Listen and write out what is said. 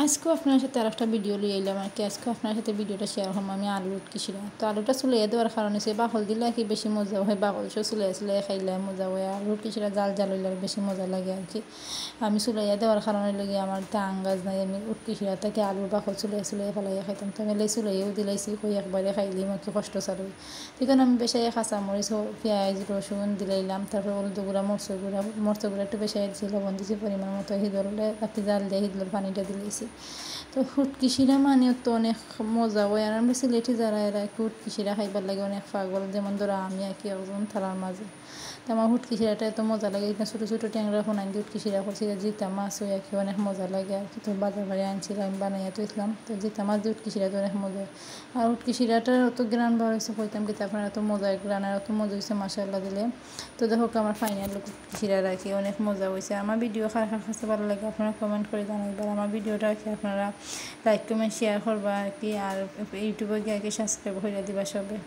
আজকেও আপনার সাথে আর একটা ভিডিও লিয়ে এলাম আর কি। আজকে আপনার সাথে ভিডিওটা শেয়ার করলাম আমি আলু উটকিছিলাম। তো আলুটা চুলাই দেওয়ার কারণে সে বাকল দিলে আর কি বেশি মজা হয়, বাকল সে চুলাই চুলাই খাইলে মজা হয়। আলু উটকিছিলা জাল জাল হইলে বেশি মজা লাগে আর কি। আমি চুলাইয়া দেওয়ার কারণে লাগে আমার তা আঙ্গাজ নাই, আমি উটকিছিলা থেকে আলুর বাকল চুলাই চুলাই ফেলাইয়া খাইতাম। তো আমি চুলাইয়াও দিলাইছি, কই একবারে খাইলেই আমার কি কষ্ট চালুই। তখন আমি বেশি কাঁচামরিচ পেঁয়াজ রসুন দিলাইলাম, তারপর হলুদ গুঁড়া মরচ গুঁড়া একটু বেশি দিয়েছি, লবণ দিয়েছি পরিমাণ মতো, হিদলে রাখি জাল দিয়ে হিদলের পানিটা দিলেছি। তো উটকিছিলা মানেও তো অনেক মজা হয়। আর আমরা সিলেটি যারা এরা একটু উটকিছিলা খাইবার লাগে অনেক পাগল, যেমন ধরো আমি আর কি একজন থালার মাঝে। তো আমার উটকিছিলাটা এত মজা লাগে, এটা ছোটো ছোটো ট্যাংরা ফোনাই দিয়ে উটকিছিলা করছি, জিতা মাছ হয়ে আর কি অনেক মজা লাগে আর কি। তো বাজার বাড়ি আনছিলাম, আমি বানাইয়া তুইছিলাম। তো জিতা মাছ দিয়ে উটকিছিলা তো অনেক মজা। আর উটকিছিলাটার অত গ্রান বার হয়েছে কইতাম কিন্তু আপনার এত মজা গ্রান আর অত মজা হয়েছে মাশাআল্লাহ দিলে। তো দেখো আমার ফাইনাল উটকিছিলা রাখি অনেক মজা হয়েছে। আমার ভিডিও কার কাছে ভালো লাগে আপনারা কমেন্ট করে জানাইবার। আমার ভিডিওটা আর কি আপনারা লাইক কমেন্ট শেয়ার করবা আর কি। আর ইউটিউবে গিয়ে আর কি সাবস্ক্রাইব করে দিবা সবে।